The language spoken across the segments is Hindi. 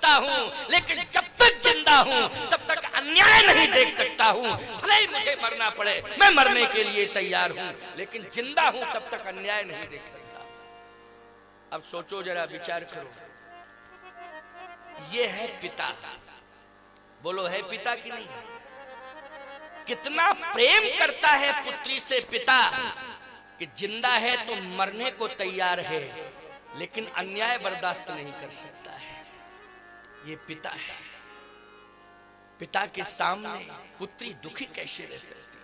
सकता हूँ, लेकिन जब तक जिंदा हूँ तब तक अन्याय नहीं देख सकता हूँ। भले ही मुझे मरना पड़े, मैं मरने के लिए तैयार हूँ, लेकिन जिंदा हूँ तब तक अन्याय नहीं देख सकता। अब सोचो जरा, विचार करो, ये है पिता। बोलो है पिता कि नहीं? कितना प्रेम करता है पुत्री से पिता कि जिंदा है तो मरने को तैयार है, लेकिन अन्याय बर्दाश्त नहीं कर सकता है। ये पिता है। पिता के सामने पुत्री दुखी कैसे रह सकती?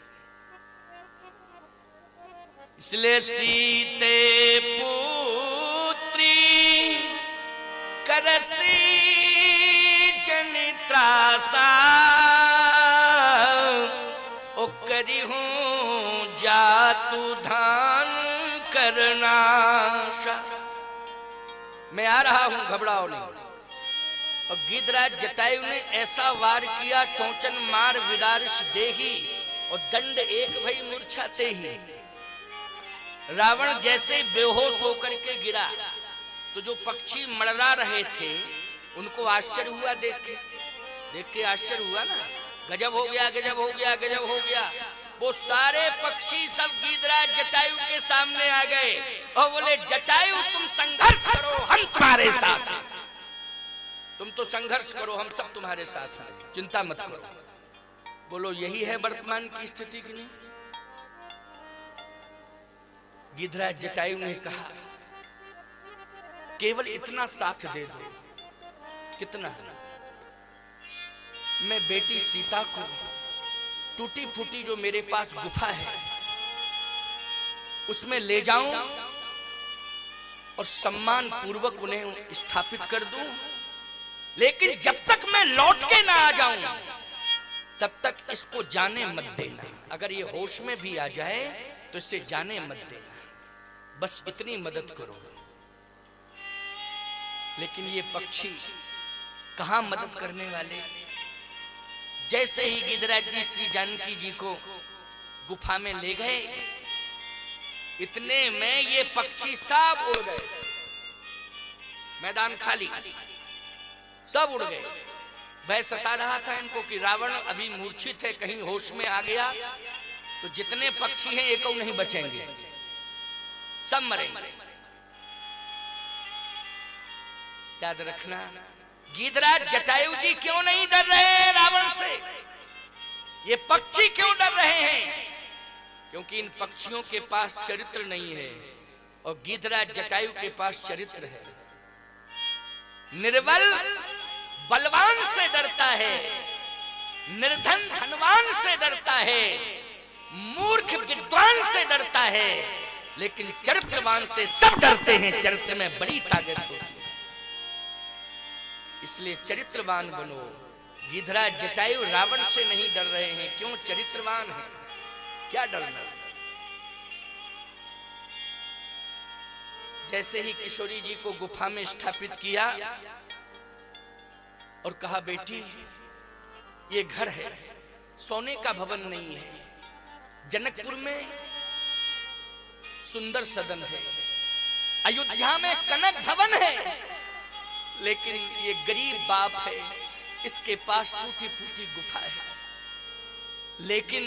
इसलिए सीते पुत्री करसी जन त्रासा, ओ करी हूं जातु धान करना। मैं आ रहा हूं, घबराओ नहीं। और गिद्धराज जटायु ने ऐसा वार किया, चौचन मार विदारिश देही, और दंड एक भई मूर्छाते ही। रावण जैसे बेहोश होकर के गिरा तो जो पक्षी मड़रा रहे थे उनको आश्चर्य हुआ, देख के आश्चर्य हुआ ना, गजब हो गया, गजब हो गया, गजब हो गया। वो सारे पक्षी सब गिद्धराज जटायु के सामने आ गए और बोले, जटायु तुम संघर्ष करो, हम तुम्हारे साथ हैं। तुम तो संघर्ष करो, हम सब तुम्हारे साथ हैं, चिंता मत करो। बोलो यही है वर्तमान की स्थिति की नहीं? गिद्धराज जटायु ने कहा, केवल इतना साथ दे दो। कितना? मैं बेटी सीता को टूटी फूटी जो मेरे पास गुफा है उसमें ले जाऊं और सम्मान पूर्वक उन्हें स्थापित कर दूं, लेकिन जब तक मैं लौट के ना आ जाऊं तब तक इसको जाने मत देना। अगर ये होश में भी आ जाए तो इससे जाने मत देना, बस इतनी मदद करो। लेकिन ये पक्षी कहां मदद करने वाले? जैसे ही गिद्धराज जी श्री जानकी जी को गुफा में ले गए, इतने में ये पक्षी सब उड़ गए, मैदान खाली, सब उड़ गए। भय सता रहा था इनको कि रावण अभी मूर्छित है, कहीं होश में आ गया तो जितने पक्षी हैं एक नहीं बचेंगे, सब मरेंगे। याद रखना, गिद्धराज जटायु जी क्यों नहीं डर रहे हैं रावण से? ये पक्षी क्यों डर रहे हैं? क्योंकि इन पक्षियों के पास चरित्र नहीं है और गिद्धराज जटायु के पास चरित्र है। निर्बल बलवान से डरता है, निर्धन धनवान से डरता है, मूर्ख विद्वान से डरता है, लेकिन चरित्रवान से सब डरते हैं। चरित्र में बड़ी ताकत होती है, इसलिए चरित्रवान बनो। गिद्धराज जटायु रावण से नहीं डर रहे हैं, क्यों? चरित्रवान है, क्या डरना। जैसे ही किशोरी जी को गुफा में स्थापित किया और कहा, बेटी ये घर है, सोने का भवन नहीं है। जनकपुर में सुंदर सदन है, अयोध्या में कनक भवन है, लेकिन ये गरीब बाप है, इसके पास टूटी फूटी गुफा है। लेकिन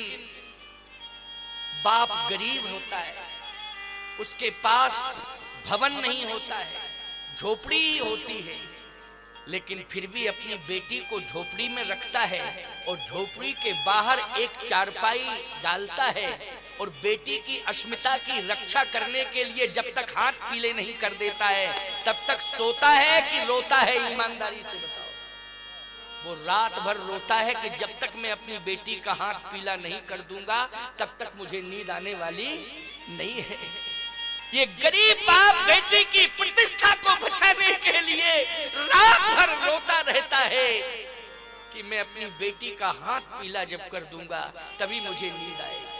बाप गरीब होता है, उसके पास भवन नहीं होता है, झोपड़ी होती है, लेकिन फिर भी अपनी बेटी को झोपड़ी में रखता है और झोपड़ी के बाहर एक चारपाई डालता है और बेटी की अस्मिता की रक्षा करने के लिए जब तक हाथ पीले नहीं कर देता है तब तक सोता है कि रोता है? ईमानदारी से बताओ। वो रात भर रोता है कि जब तक मैं अपनी बेटी का हाथ पीला नहीं कर दूंगा तब तक मुझे नींद आने वाली नहीं है। ये गरीब बाप बेटी की प्रतिष्ठा को बचाने के लिए रात भर रोता रहता है कि मैं अपनी बेटी का हाथ पीला जब कर दूंगा तभी मुझे नींद आएगी।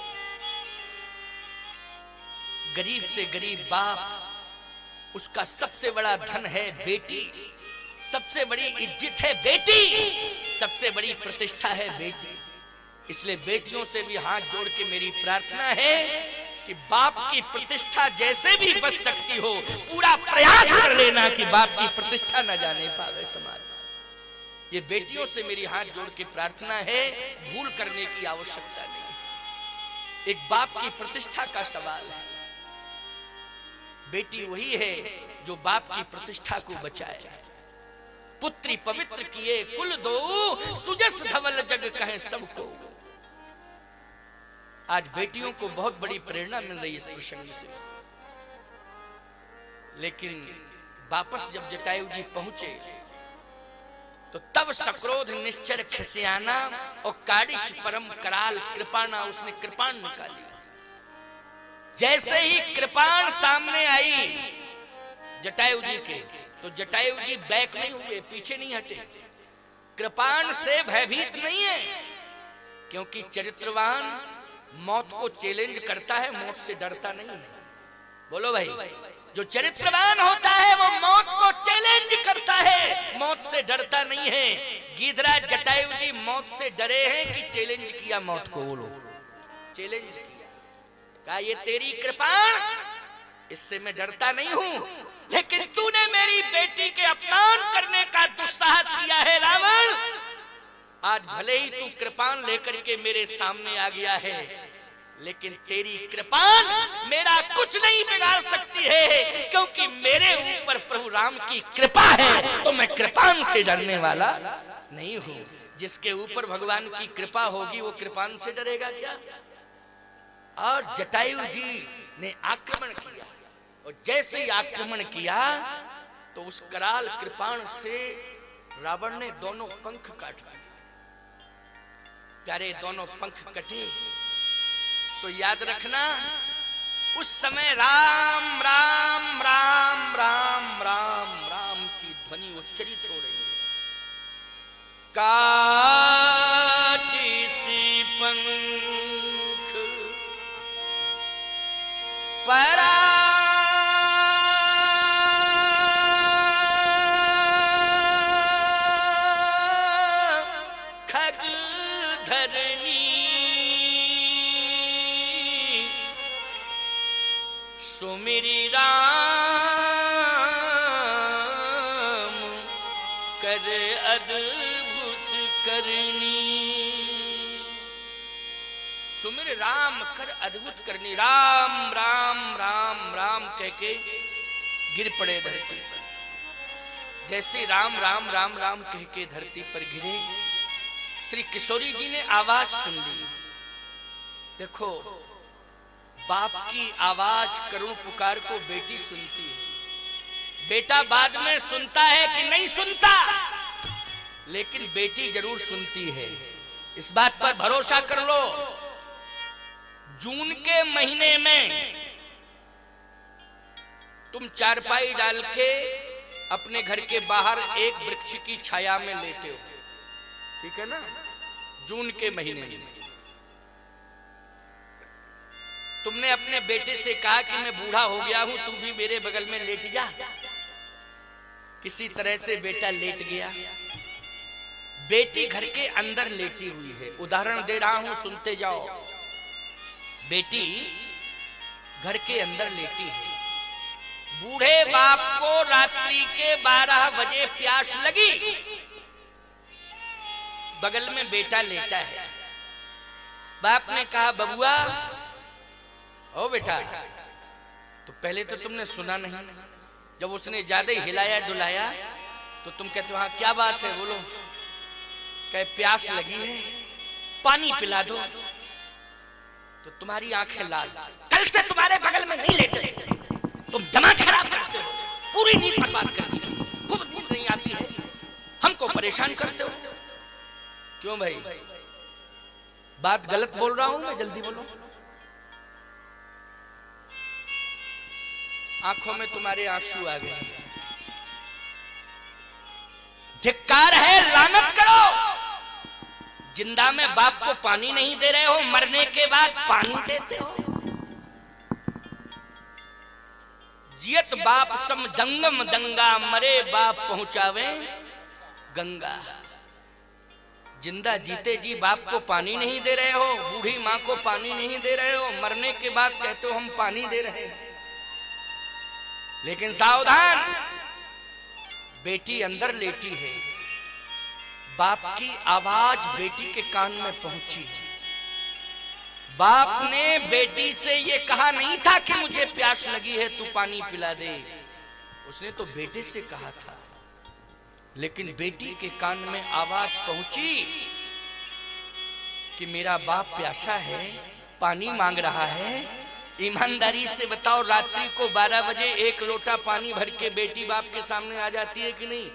गरीब से गरीब बाप, उसका सबसे बड़ा धन है बेटी, सबसे बड़ी इज्जत है बेटी, सबसे बड़ी प्रतिष्ठा है बेटी। इसलिए बेटियों से भी हाथ जोड़ के मेरी प्रार्थना है कि बाप की प्रतिष्ठा जैसे भी बच सकती हो पूरा प्रयास कर लेना कि बाप की प्रतिष्ठा न जाने पावे समाज। ये बेटियों से मेरी हाथ जोड़ के प्रार्थना है, भूल करने की आवश्यकता नहीं। एक बाप की प्रतिष्ठा का सवाल है। बेटी वही है जो बाप की प्रतिष्ठा को बचाए। पुत्री पवित्र किए कुल दो, सुजस धवल जग कहे सबको। आज बेटियों को बहुत बड़ी प्रेरणा मिल रही है इस प्रसंग से। लेकिन वापस जब जटायु जी पहुंचे तो तब सक्रोध निश्चर खिसियाना और काडिश परम कराल कृपाना, उसने कृपाण निकाली। जैसे ही कृपाण सामने आई जटायु जी के, तो जटायु जी बैक नहीं हुए, पीछे नहीं हटे। कृपाण से भयभीत नहीं है, क्योंकि चरित्रवान मौत को चैलेंज करता है, मौत से डरता नहीं है। बोलो भाई, जो चरित्रवान होता है वो मौत को चैलेंज करता है, मौत से डरता नहीं है। गिरिधराज जटायु जी मौत से डरे हैं कि चैलेंज किया मौत को। बोलो, चैलेंज किया, कहा ये तेरी कृपा, इससे मैं डरता नहीं हूं, लेकिन तूने मेरी बेटी के अपमान करने का दुस्साहस किया है रावण। आज भले ही तू कृपाण लेकर के मेरे सामने आ गया है, लेकिन तेरी कृपाण मेरा कुछ नहीं बिगाड़ सकती है, क्योंकि मेरे ऊपर प्रभु राम की कृपा है, तो मैं कृपाण से डरने वाला नहीं हूं। जिसके ऊपर भगवान की कृपा होगी वो कृपाण से डरेगा क्या? और जटायु जी ने आक्रमण किया, और जैसे ही आक्रमण किया तो उस कराल कृपाण से रावण ने दोनों पंख काट दिए। प्यारे, दोनों पंख कटे तो याद रखना, उस समय राम राम राम राम राम राम की ध्वनि उच्चरित हो रही है। काटी सी पंख परा खग धरनी, सुमिरी राम कर अद्भुत करनी। सुमिर राम कर अद्भुत करनी। राम राम राम राम कह के गिर पड़े धरती पर। जैसे राम राम राम राम कह के धरती पर गिरे, श्री किशोरी जी ने आवाज सुन ली। देखो, बाप की आवाज, करुण पुकार को बेटी सुनती है। बेटा बाद में सुनता है कि नहीं सुनता, लेकिन बेटी जरूर सुनती है। इस बात पर भरोसा कर लो। जून के महीने में तुम चारपाई डाल के अपने घर के बाहर एक वृक्ष की छाया में लेटे हो, ठीक है ना? जून के महीने में तुमने अपने बेटे से कहा कि मैं बूढ़ा हो गया हूं, तू भी मेरे बगल में लेट जा। किसी तरह से बेटा लेट गया। बेटी घर के अंदर लेटी हुई है। उदाहरण दे रहा हूं, सुनते जाओ। बेटी घर के अंदर लेटी है। बूढ़े बाप को रात्रि के 12 बजे प्यास लगी। बगल में बेटा लेटा है। बाप ने कहा, बबुआ ओ बेटा। तो पहले तो तुमने सुना नहीं। जब उसने ज्यादा ही हिलाया डुलाया तो तुम कहते हो हाँ क्या बात है, बोलो। कहे प्यास लगी है, पानी पिला दो। तो तुम्हारी आंखें लाल, कल से तुम्हारे बगल में नहीं लेटे। तुम दिमाग खराब करते हो, पूरी नींद बर्बाद कर दी तुमने। खूब नींद नहीं आती है, हमको परेशान करते हो। क्यों भाई, बात गलत बोल रहा हूं मैं? जल्दी बोलो। आंखों में तुम्हारे आंसू आ गए। धिक्कार है, लानत करो। जिंदा में बाप को पानी नहीं दे रहे हो, मरने के बाद पानी देते हो। जियत बाप सम दंगम दंगा, मरे बाप पहुंचावे गंगा। जिंदा जीते जी बाप को पानी नहीं दे रहे हो, बूढ़ी माँ को पानी नहीं दे रहे हो, मरने के बाद कहते हो हम पानी दे रहे हैं। लेकिन सावधान, बेटी अंदर लेटी है। बाप की आवाज बेटी के कान में पहुंची। बाप ने बेटी से ये कहा नहीं था कि मुझे प्यास लगी है तू पानी पिला दे, उसने तो बेटे से कहा था, लेकिन बेटी के कान में आवाज पहुंची कि मेरा बाप प्यासा है, पानी मांग रहा है। ईमानदारी से बताओ, रात्रि को 12 बजे एक लोटा पानी भर के बेटी बाप के सामने आ जाती है कि नहीं,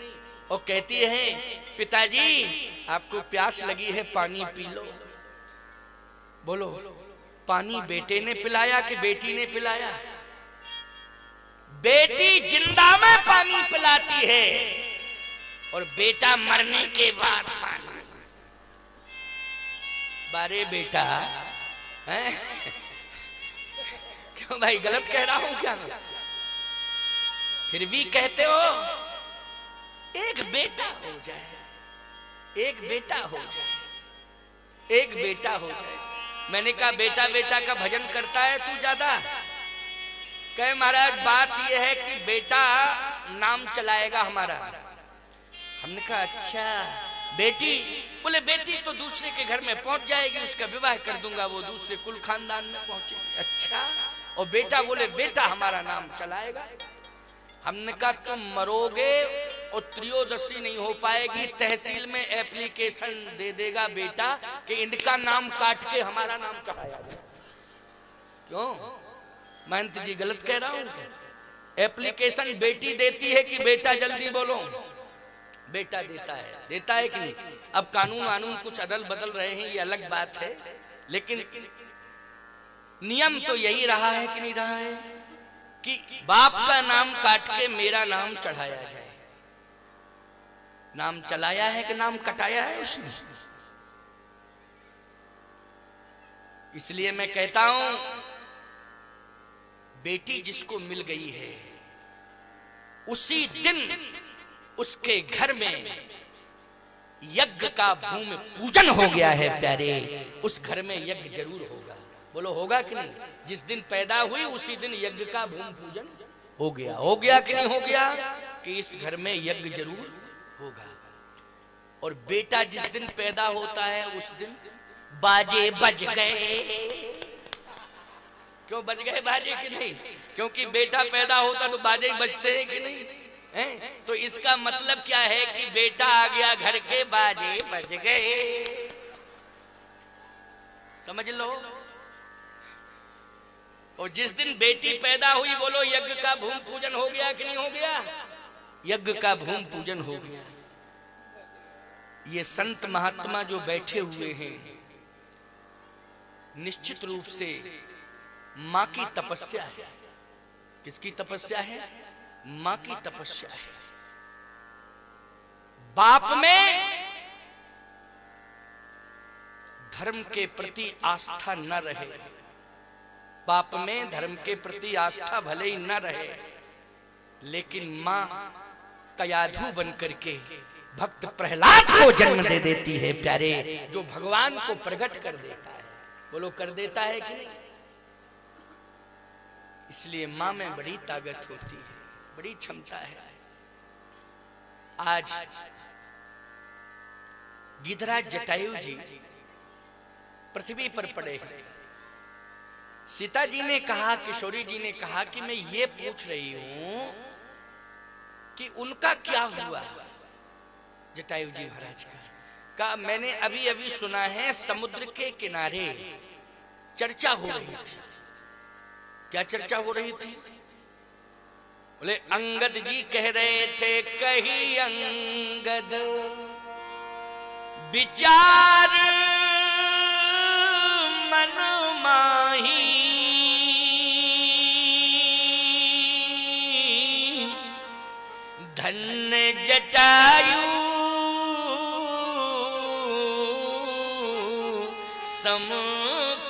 और कहती है पिताजी आपको प्यास लगी है पानी पी लो। बोलो, पानी बेटे ने पिलाया कि बेटी ने पिलाया? बेटी जिंदा में पानी पिलाती है और बेटा मरने के बाद पानी। बारे बेटा है? क्यों भाई, गलत कह रहा हूं क्या? फिर भी कहते हो एक बेटा हो जाए, एक बेटा हो जाए, एक बेटा हो जाए। मैंने कहा बेटा बेटा का भजन करता है तू ज्यादा? कहे महाराज बात यह है कि बेटा नाम चलाएगा हमारा। हमने कहा अच्छा बेटी? बोले बेटी तो दूसरे के घर में पहुंच जाएगी, उसका विवाह कर दूंगा, वो दूसरे कुल खानदान में पहुंचेगी। अच्छा, और बेटा? बोले बेटा हमारा नाम चलाएगा। हमने कहा तुम मरोगे और त्रयोदशी नहीं हो पाएगी, तहसील में एप्लीकेशन दे देगा बेटा कि इनका नाम काट के हमारा नाम चढ़ाया जाए। क्यों महंत जी, गलत कह रहा हूं? एप्लीकेशन बेटी देती है कि बेटा? जल्दी बोलो। बेटा देता है कि नहीं? अब कानून कुछ अदल बदल रहे हैं, ये अलग बात है, लेकिन नियम तो यही रहा है कि नहीं रहा है कि बाप का नाम काट के मेरा नाम चढ़ाया जाए। नाम चलाया है कि नाम कटाया है उसने? इसलिए मैं कहता हूं बेटी जिसको मिल गई है उसी दिन उसके घर में यज्ञ का भूमि पूजन हो गया है प्यारे। उस घर में यज्ञ जरूर होगा। बोलो होगा कि नहीं? जिस दिन पैदा हुई उसी दिन यज्ञ का भूमि पूजन हो गया कि नहीं हो गया? कि इस घर में यज्ञ जरूर होगा। और बेटा जिस दिन पैदा होता है उस दिन बाजे बज गए। क्यों बज गए बाजे कि नहीं? क्योंकि बेटा पैदा होता तो बाजे ही बजते हैं कि नहीं है? तो इसका मतलब क्या है कि बेटा आ गया घर के, बाजे बज गए। समझ लो। और जिस दिन बेटी पैदा हुई बोलो यज्ञ का भूमि पूजन हो गया कि नहीं हो गया? यज्ञ का भूमि पूजन हो गया। ये संत महात्मा जो बैठे हुए हैं निश्चित रूप से मां की तपस्या है। किसकी तपस्या है? मां की तपस्या है। बाप में धर्म के प्रति आस्था न रहे, बाप में धर्म के प्रति आस्था भले ही न रहे, लेकिन मां कयाधु बन करके भक्त प्रहलाद को जन्म दे देती है प्यारे, जो भगवान को प्रकट कर देता है। बोलो कर देता है कि नहीं? इसलिए मां में बड़ी ताकत होती है, बड़ी क्षमता है। आज गिरिराज जटायु जी पृथ्वी पर पड़े हैं। सीता जी ने कहा, किशोरी जी ने कहा कि मैं ये पूछ रही हूं कि उनका क्या हुआ जटायु जी महाराज का। मैंने अभी अभी सुना है समुद्र के किनारे चर्चा हो रही थी। क्या चर्चा हो रही थी? बोले अंगद जी कह रहे थे, कही अंगद विचार मन माही, धन्य जटायु सम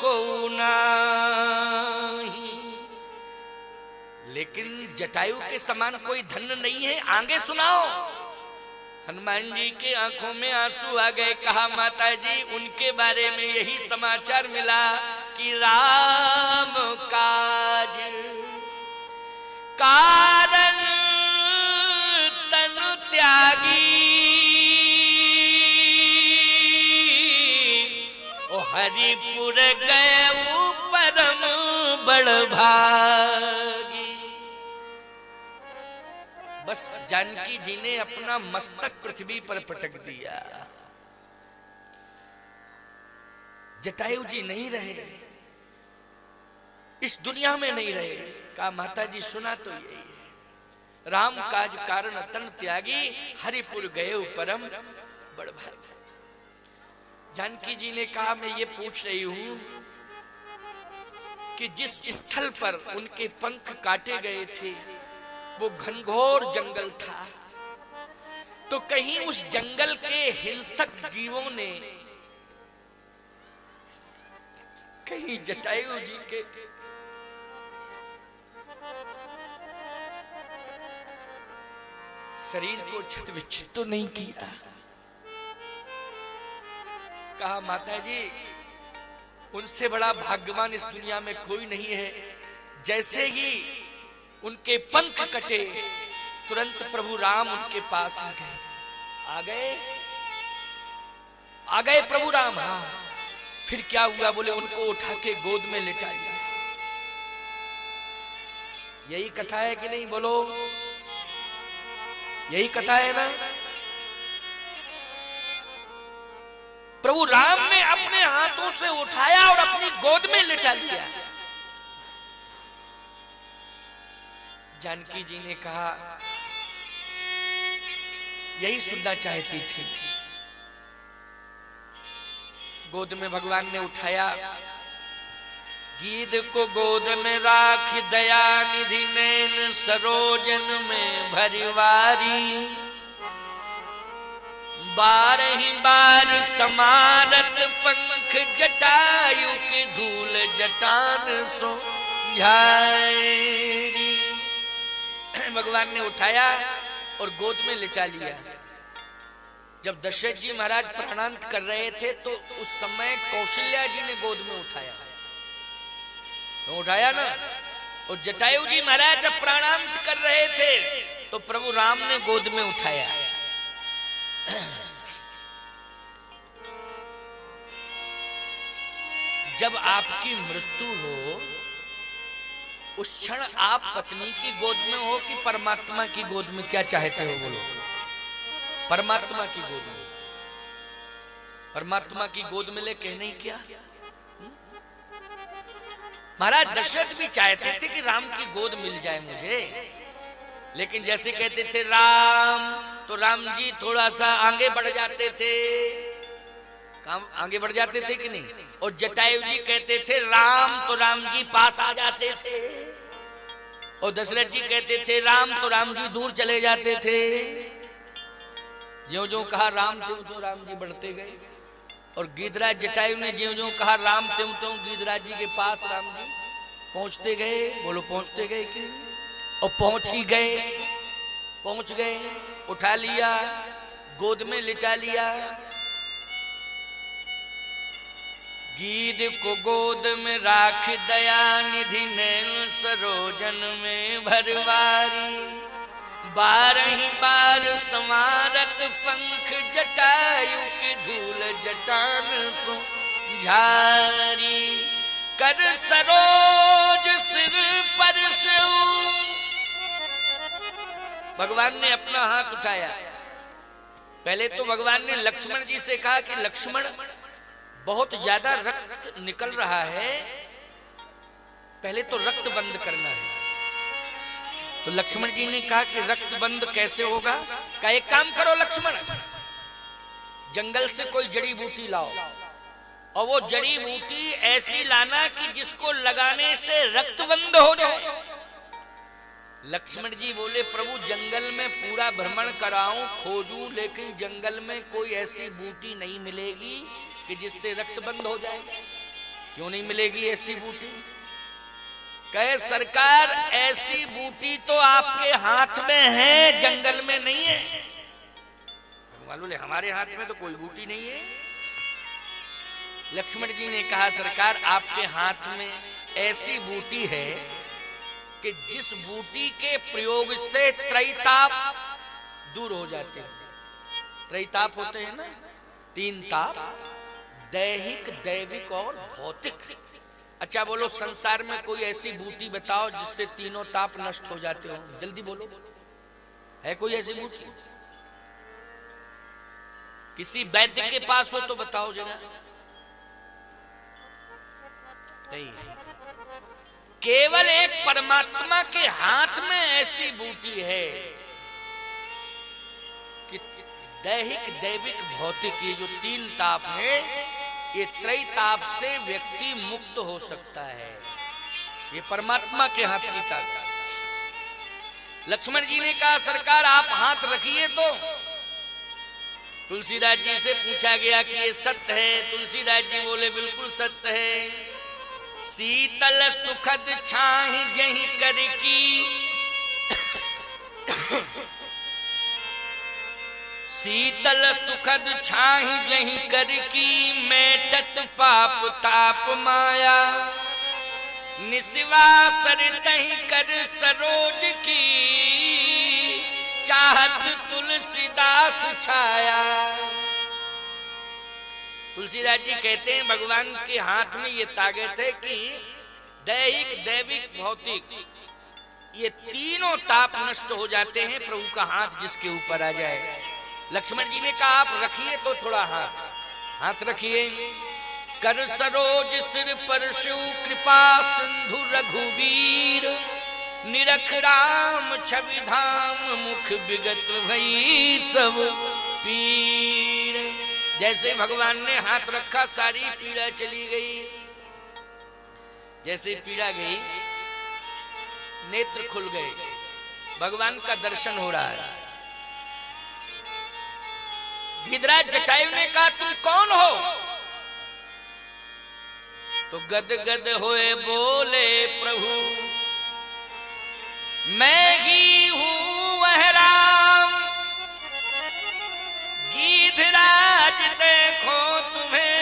को नाही। लेकिन जटायु के समान कोई धन्य नहीं है। आगे सुनाओ। हनुमान जी के आंखों में आंसू आ गए। कहा माता जी उनके बारे में यही समाचार मिला कि राम काज कारण तनु त्यागी, हरिपुर गए परम बड़ भागी। बस जानकी जी ने अपना मस्तक पृथ्वी पर पटक दिया। जटायु जी नहीं रहे, इस दुनिया में नहीं रहे। कहा माता जी सुना तो यही है, राम काज कारण तन त्यागी, हरिपुर गए परम बड़ भागी। जानकी जी ने कहा मैं ये पूछ रही हूं कि जिस स्थल पर उनके पंख काटे गए थे वो घनघोर जंगल था, तो कहीं उस जंगल के हिंसक जीवों ने कहीं जटायु जी के शरीर को छत विच्छित तो नहीं किया? कहा माता जी उनसे बड़ा भाग्यवान इस दुनिया में कोई नहीं है। जैसे ही उनके पंख कटे तुरंत प्रभु राम उनके पास आ गए प्रभु राम। हाँ, फिर क्या हुआ? बोले उनको उठा के गोद में लिटा लिया। यही कथा है कि नहीं? बोलो, यही कथा है ना? प्रभु राम ने अपने हाथों से उठाया और अपनी गोद में लिटा लिया। जानकी जी ने कहा यही सुनना चाहती थी। गोद में भगवान ने उठाया, गीध को गोद में राख दया निधि नैन सरोजन में भरिवारी, बारही बार समारत पंख जटायु के धूल जटान सो झारी। भगवान ने उठाया और गोद में लिटा लिया। जब दशरथ जी महाराज प्राणांत कर रहे थे तो उस समय कौशल्या जी ने गोद में उठाया, तो उठाया ना। और जटायु जी महाराज जब प्राणांत कर रहे थे तो प्रभु राम ने गोद में उठाया। जब आपकी मृत्यु हो उस क्षण आप पत्नी की गोद में हो कि परमात्मा की गोद में? क्या चाहते हो? बोलो। परमात्मा की गोद में। परमात्मा की गोद में ले कहने ही क्या? महाराज दशरथ भी चाहते थे कि राम की गोद मिल जाए मुझे, लेकिन जैसे कहते थे राम तो राम जी थोड़ा सा आगे बढ़ जाते थे। काम आगे बढ़ जाते थे कि नहीं? और जटायु जी कहते थे राम तो राम जी पास आ जाते थे, और दशरथ जी कहते थे राम तो राम जी दूर चले जाते थे। ज्यों-ज्यों कहा राम त्यों-त्यों राम जी बढ़ते गए, और गीधराज जटायु ने ज्यों-ज्यों कहा राम त्यों-त्यों गीधराज जी के पास राम जी पहुंचते गए। बोलो पहुंचते गए कि? और पहुंच ही गए, पहुंच गए। उठा लिया, गोद में लिटा लिया। गीध को गोद में राख दया निधि नैन सरोजन में भरवारी, बारही बार समारत पंख जटायु के धूल जटान सो झारी, कर सरोज सिर पर भगवान ने अपना हाथ उठाया। पहले तो भगवान ने लक्ष्मण जी से कहा कि लक्ष्मण बहुत ज्यादा रक्त निकल रहा है, पहले तो रक्त बंद करना है। तो लक्ष्मण जी ने कहा कि रक्त बंद कैसे होगा? कहा एक काम करो लक्ष्मण, जंगल से कोई जड़ी बूटी लाओ, और वो जड़ी बूटी ऐसी लाना कि जिसको लगाने से रक्त बंद हो जाए। लक्ष्मण जी बोले प्रभु जंगल में पूरा भ्रमण कराऊं, खोजूं, लेकिन जंगल में कोई ऐसी बूटी नहीं मिलेगी कि जिससे रक्त बंद हो जाए। क्यों नहीं मिलेगी ऐसी बूटी? कहे सरकार ऐसी बूटी तो आपके हाथ में है, जंगल में नहीं है। मालूम है हमारे हाथ में तो कोई बूटी नहीं है। लक्ष्मण जी ने कहा सरकार आपके हाथ में ऐसी बूटी है कि जिस बूटी के प्रयोग से त्रैताप दूर हो जाते हैं। त्रैताप होते हैं ना, 3 ताप, दैहिक, दैविक और भौतिक। अच्छा बोलो, संसार में कोई ऐसी बूटी बताओ जिससे तीनों ताप नष्ट हो जाते हो? जल्दी बोलो, है कोई ऐसी बूटी? किसी वैद्य के पास हो तो बताओ जरा। नहीं है। केवल एक परमात्मा के हाथ में ऐसी बूटी है कि दैहिक, दैविक, भौतिक, ये जो तीन ताप है, ये त्रय ताप से व्यक्ति मुक्त हो सकता है। ये परमात्मा के हाथ की ताकत। लक्ष्मण जी ने कहा सरकार आप हाथ रखिए। तो तुलसीदास जी से पूछा गया कि ये सत्य है? तुलसीदास जी बोले बिल्कुल सत्य है। शीतल सुखद छाही जही कर की, शीतल सुखद छाही जही कर की, मेटत पाप ताप माया, निस्वा सरतहि कर सरोज की, चाहत तुलसीदास छाया। तुलसीदास जी कहते हैं भगवान के हाथ में ये ताकत है कि दैहिक, दैविक, भौतिक, ये तीनों ताप नष्ट हो जाते हैं प्रभु का हाथ जिसके ऊपर आ जाए। लक्ष्मण जी ने कहा आप रखिए तो थोड़ा हाथ रखिए। कर सरोज सिर पर शिव कृपा सिंधु रघुवीर, निरख राम छवि धाम मुख विगत भई सब पीर। जैसे भगवान ने हाथ रखा सारी पीड़ा चली गई। जैसे पीड़ा गई नेत्र खुल गए, भगवान का दर्शन हो रहा है। गिरिराज जटायु ने कहा तुम कौन हो? तो गद गद होए बोले प्रभु मैं ही हूं वह राम, गिरिराज देखो तुम्हें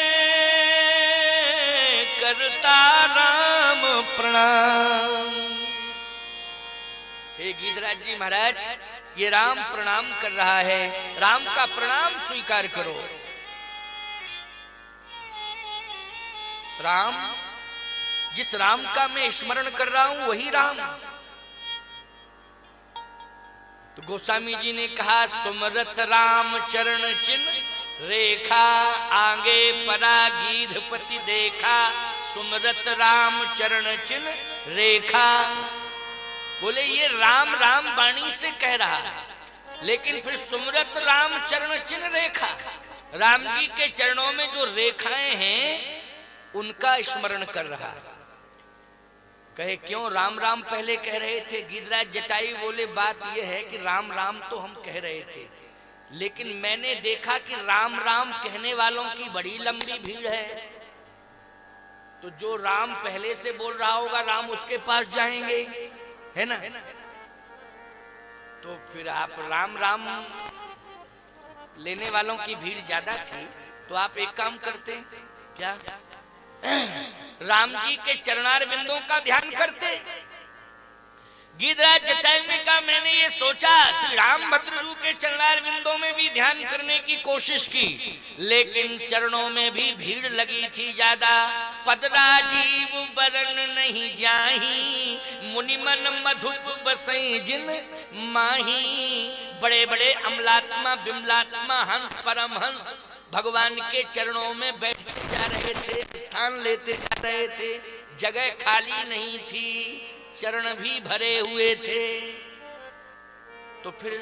करता राम प्रणाम। हे गिरिराज जी महाराज, ये राम प्रणाम कर रहा है, राम का प्रणाम स्वीकार करो। राम, जिस राम का मैं स्मरण कर रहा हूं वही राम। तो गोस्वामी जी ने कहा सुमरत राम चरण चिन्ह रेखा, आगे परा गीधपति देखा, सुमरत राम चरण चिन्ह रेखा। बोले ये राम राम वाणी से कह रहा, लेकिन फिर सुमरत राम चरण चिन्ह रेखा, राम जी के चरणों में जो रेखाएं हैं उनका स्मरण कर रहा। कहे क्यों राम राम पहले कह रहे थे? गिरिराज जटायु बोले बात यह है कि राम राम तो हम कह रहे थे, लेकिन मैंने देखा कि राम राम कहने वालों की बड़ी लंबी भीड़ है। तो जो राम पहले से बोल रहा होगा राम उसके पास जाएंगे, है ना? तो फिर आप राम राम लेने वालों की भीड़ ज्यादा थी, तो आप एक काम करते क्या, राम जी के चरणार बिंदों का ध्यान करते। गिरिराज जटायु ने कहा मैंने ये सोचा श्री राम भद्र के चरणार बिंदों में भी ध्यान करने की कोशिश की, लेकिन चरणों में भी भीड़ लगी थी ज्यादा। पद राजीव बरन नहीं जाही, मुनि मन मधुप बसई जिन माही। बड़े बड़े अमलात्मा बिमलात्मा हंस परमहंस भगवान के चरणों में बैठते जा रहे थे, स्थान लेते जा रहे थे, जगह खाली नहीं थी, चरण भी भरे हुए थे। तो फिर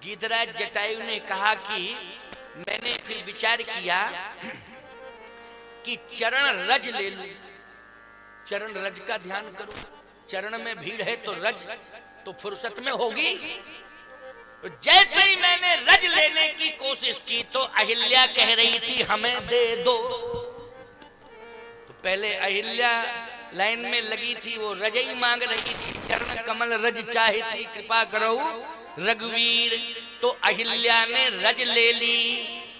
गिरिराज जटायु ने कहा कि मैंने फिर विचार किया कि चरण रज ले लूं, चरण रज का ध्यान करूं। चरण में भीड़ है तो रज तो फुर्सत में होगी। तो जैसे ही मैंने रज लेने की कोशिश की तो अहिल्या कह रही थी हमें दे दो। तो पहले अहिल्या लाइन में लगी थी, वो रजई मांग रही थी, चरण कमल रज चाहती कृपा करो रघुवीर। तो अहिल्या ने रज ले ली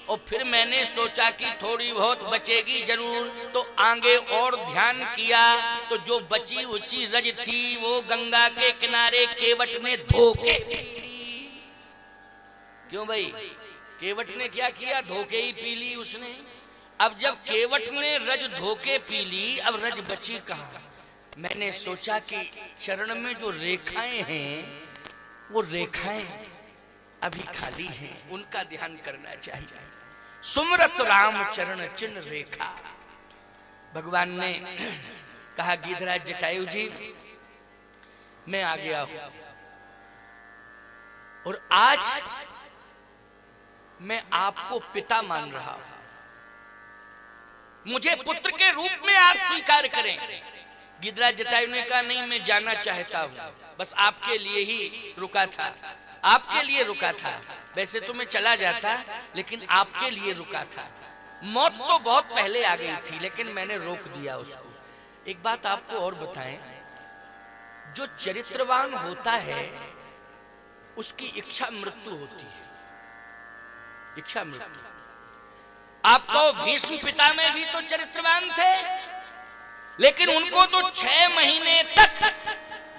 और फिर मैंने सोचा कि थोड़ी बहुत बचेगी जरूर, तो आगे और ध्यान किया तो जो बची उची रज थी वो गंगा के किनारे केवट ने धोके पी ली। क्यों भाई? केवट ने क्या किया? धोके ही पी ली उसने। अब जब केवट ने रज धोके पी ली, अब रज बची कहाँ। मैंने सोचा कि चरण में जो रेखाएं हैं वो रेखाएं अभी खाली हैं, उनका ध्यान करना चाहिए। सुमरत राम चरण चिन्ह रेखा। भगवान ने कहा गिरिराज जटायु जी मैं आ गया हूं और आज मैं आपको पिता मान रहा हूं, मुझे पुत्र के रूप में आप स्वीकार करें। गिरिराज जटायु ने कहा नहीं, मैं जाना चाहता हूं, बस आपके लिए ही रुका था, आपके लिए रुका था। वैसे तो मैं चला जाता लेकिन आपके लिए रुका था। मौत तो बहुत पहले आ गई थी लेकिन मैंने रोक दिया उसको। एक बात आपको और बताएं, जो चरित्रवान होता है उसकी इच्छा मृत्यु होती है, इच्छा मृत्यु। आपको भीष्म पिता में भी तो चरित्रवान थे, लेकिन उनको तो 6 महीने तक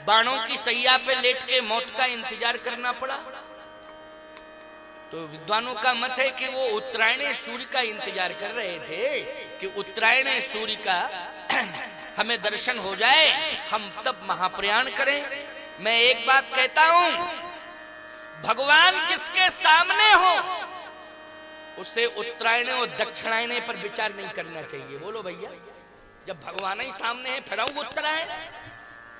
बाणों की सैया पे लेट के मौत का इंतजार करना पड़ा। तो विद्वानों का मत है कि वो उत्तरायण सूर्य का इंतजार कर रहे थे कि उत्तरायण सूर्य का हमें दर्शन हो जाए, हम तब महाप्रयाण करें। मैं एक बात कहता हूं, भगवान जिसके सामने हो उसे उत्तरायण और दक्षिणायन पर विचार नहीं करना चाहिए। बोलो भैया, जब भगवान ही सामने है फिर उत्तरायण,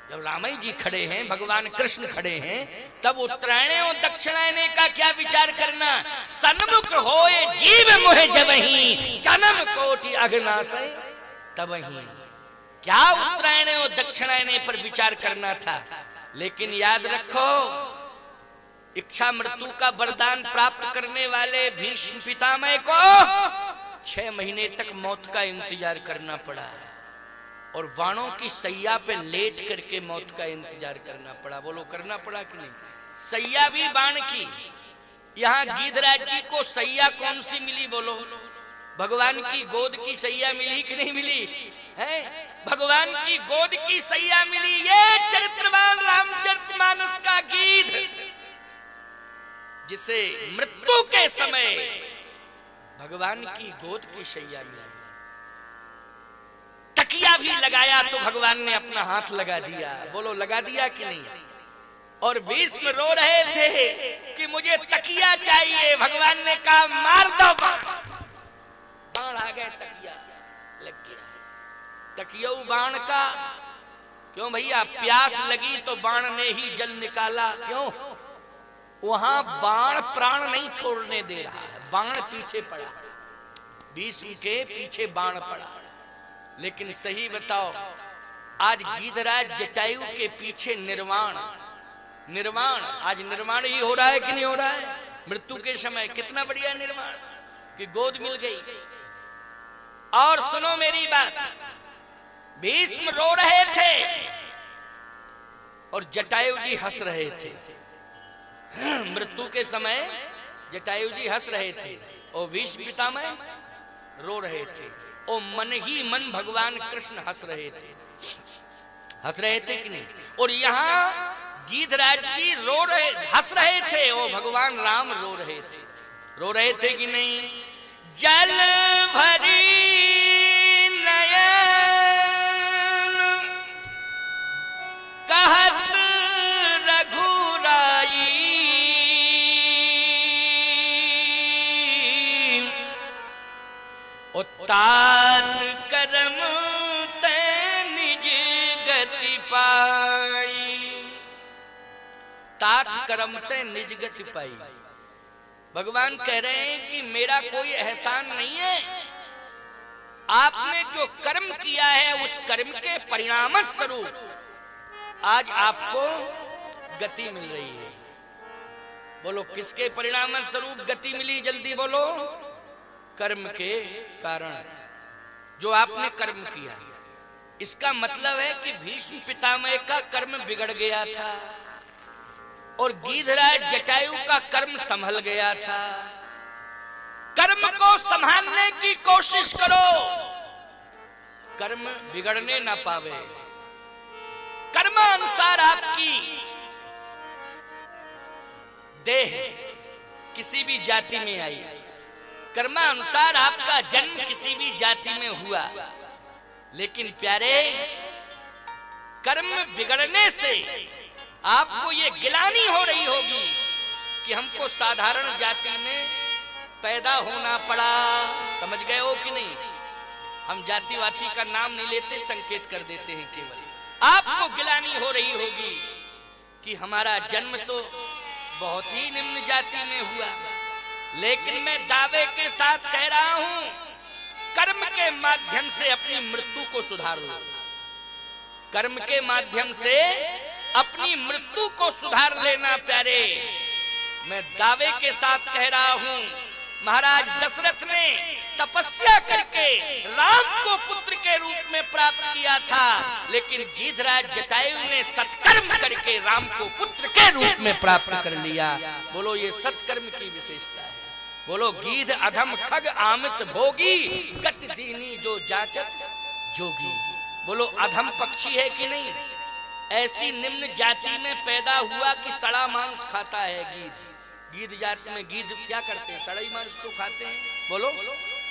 जब रामाई जी खड़े हैं, भगवान कृष्ण खड़े हैं, तब उत्तरायण और दक्षिणायन का क्या विचार करना। सन्मुख होए जीव मोहे जबहि, जन्म कोटि अघनासै तबहि। क्या उत्तरायण और दक्षिणायन पर विचार करना था। लेकिन याद रखो, इच्छा मृत्यु का वरदान प्राप्त करने वाले भीष्म पितामह को 6 महीने तक मौत का इंतजार करना पड़ा और बाणों की सैया पे लेट करके मौत का इंतजार करना पड़ा। बोलो करना पड़ा कि नहीं। सैया भी बाण की। यहाँ गिरिराज जी को सैया कौन सी मिली बोलो। भगवान की गोद की सैया मिली कि नहीं मिली है। भगवान की गोद की सैया मिली। ये चरित्रवान रामचरितमानस का गीत, जिसे मृत्यु के समय भगवान की गोद की सैया मिली। तकिया भी लगाया तो भगवान ने अपना हाथ लगा दिया। बोलो लगा दिया कि नहीं। और भीष्म रो रहे थे कि मुझे तकिया चाहिए। भगवान ने कहा मार दो बाण। बाण आ गए, तकिया लग गया। तकिया बाण का क्यों भैया, प्यास लगी तो बाण ने ही जल निकाला। क्यों, वहां बाण प्राण नहीं छोड़ने दे रहा है, बाण पीछे पड़ा। भीष्म के पीछे बाण पड़ा। लेकिन सही बताओ, आज गिरिराज जटायु के पीछे निर्वाण, निर्वाण आज निर्वाण ही हो रहा है कि नहीं हो रहा है। मृत्यु के समय कितना बढ़िया निर्वाण कि गोद मिल गई। और सुनो मेरी बात, भीष्म रो रहे थे और जटायु जी हंस रहे थे। मृत्यु के समय जटायु जी हंस रहे थे और भीष्म पितामह रो रहे थे। और मन ही मन भगवान कृष्ण हंस रहे थे। हंस रहे थे कि नहीं। और यहाँ गिरिराज जी रो रहे, हंस रहे थे और भगवान राम रो रहे थे। रो रहे थे कि नहीं। जल भरी नयन कहत रघुराई, उतार करम ते निज गति पाई। तात करम ते निज गति पाई। भगवान कह रहे हैं कि मेरा कोई एहसान नहीं है, आपने जो कर्म किया है उस कर्म के परिणाम स्वरूप आज आपको गति मिल रही है। बोलो किसके परिणाम स्वरूप गति मिली, जल्दी बोलो। कर्म के कारण, जो आपने कर्म किया। इसका मतलब है कि भीष्म पितामह का कर्म बिगड़ गया था और गिरिराज जटायु का कर्म संभल गया था। कर्म को संभालने की कोशिश करो, कर्म बिगड़ने ना पावे। कर्मानुसार आपकी देह किसी भी जाति में आई, कर्मानुसार आपका जन्म किसी भी जाति में हुआ, लेकिन प्यारे कर्म बिगड़ने से आपको ये गिलानी हो रही होगी कि हमको साधारण जाति में पैदा होना पड़ा। समझ गए हो कि नहीं? हम जाति वाति का नाम नहीं लेते, संकेत कर देते हैं केवल। आपको गिलानी हो रही होगी कि हमारा जन्म तो बहुत ही निम्न जाति में हुआ, लेकिन मैं दावे के साथ कह रहा हूं कर्म के माध्यम से अपनी मृत्यु को सुधार लो। कर्म के माध्यम से अपनी मृत्यु को सुधार लेना प्यारे। मैं दावे के साथ कह रहा हूं, महाराज दशरथ ने तपस्या करके राम को पुत्र के रूप में प्राप्त किया था, लेकिन गीधराज जटायु ने सत्कर्म करके राम को पुत्र के रूप में प्राप्त कर लिया। बोलो ये सत्कर्म की विशेषता है। बोलो गीध अधम खग आमिष भोगी, गति दीनी जो जाचत जोगी। बोलो अधम पक्षी है कि नहीं? ऐसी निम्न जाति में पैदा हुआ कि सड़ा मांस खाता है गीध। गीध जाति में गीध क्या करते हैं? सड़ा ही मांस तो खाते हैं। बोलो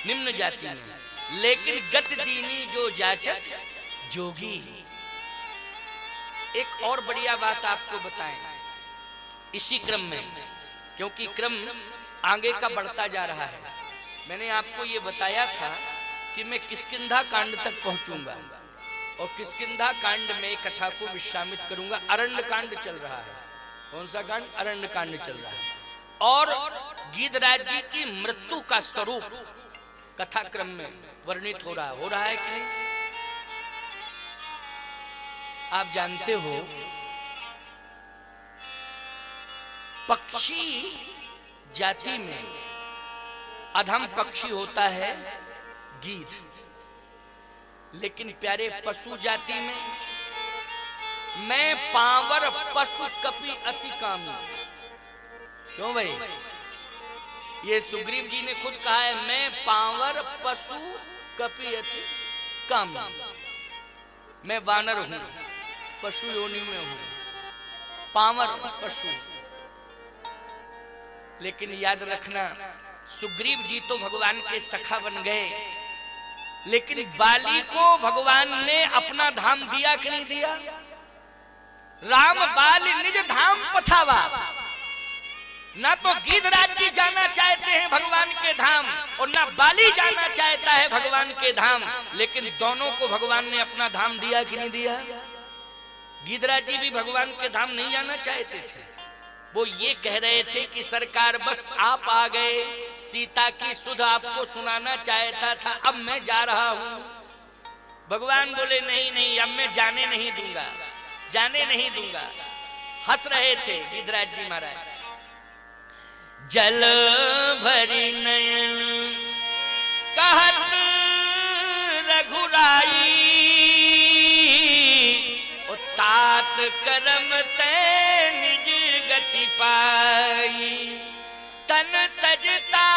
निम्न जाति में, लेकिन गति दीनी जो जाचत जोगी। एक और बढ़िया बात आपको बताएं इसी क्रम में, क्योंकि क्रम आगे का बढ़ता जा रहा है। मैंने आपको ये बताया था कि मैं किष्किंधा कांड तक पहुंचूंगा और किष्किंधा कांड में कथा को विश्रामित करूंगा। अरण्य कांड चल रहा है। कौन सा कांड? अरण्य कांड चल रहा है। और गीधराज जी की मृत्यु का स्वरूप कथा क्रम में वर्णित हो रहा है कि नहीं? आप जानते हो पक्षी जाति में अधम पक्षी होता है गीध, लेकिन प्यारे पशु जाति में मैं पावर पशु कपि अति कामी। क्यों भाई? ये सुग्रीव जी ने खुद कहा है, मैं पावर पशु कपि अति कामी। मैं वानर हूं, पशु योनि में हूं, पावर पशु। लेकिन याद रखना, सुग्रीव जी तो भगवान के सखा बन गए, लेकिन बाली को भगवान ने अपना धाम दिया कि नहीं दिया? राम बाली निज धाम पठावा। ना तो गीधराज जी जाना चाहते हैं भगवान के धाम और ना बाली जाना चाहता है भगवान के धाम, लेकिन दोनों को भगवान ने अपना धाम दिया कि नहीं दिया? गीधराज जी भी भगवान के धाम नहीं जाना चाहते थे। वो ये कह रहे थे कि सरकार बस आप आ गए, सीता की सुध आपको सुनाना चाहता था, अब मैं जा रहा हूं। भगवान बोले नहीं नहीं, अब मैं जाने नहीं दूंगा, जाने नहीं दूंगा। हंस रहे थे गीधराज जी महाराज। जल भरी नयन कहत रघुराई, तात करम ते निज गति पाई। तन तजता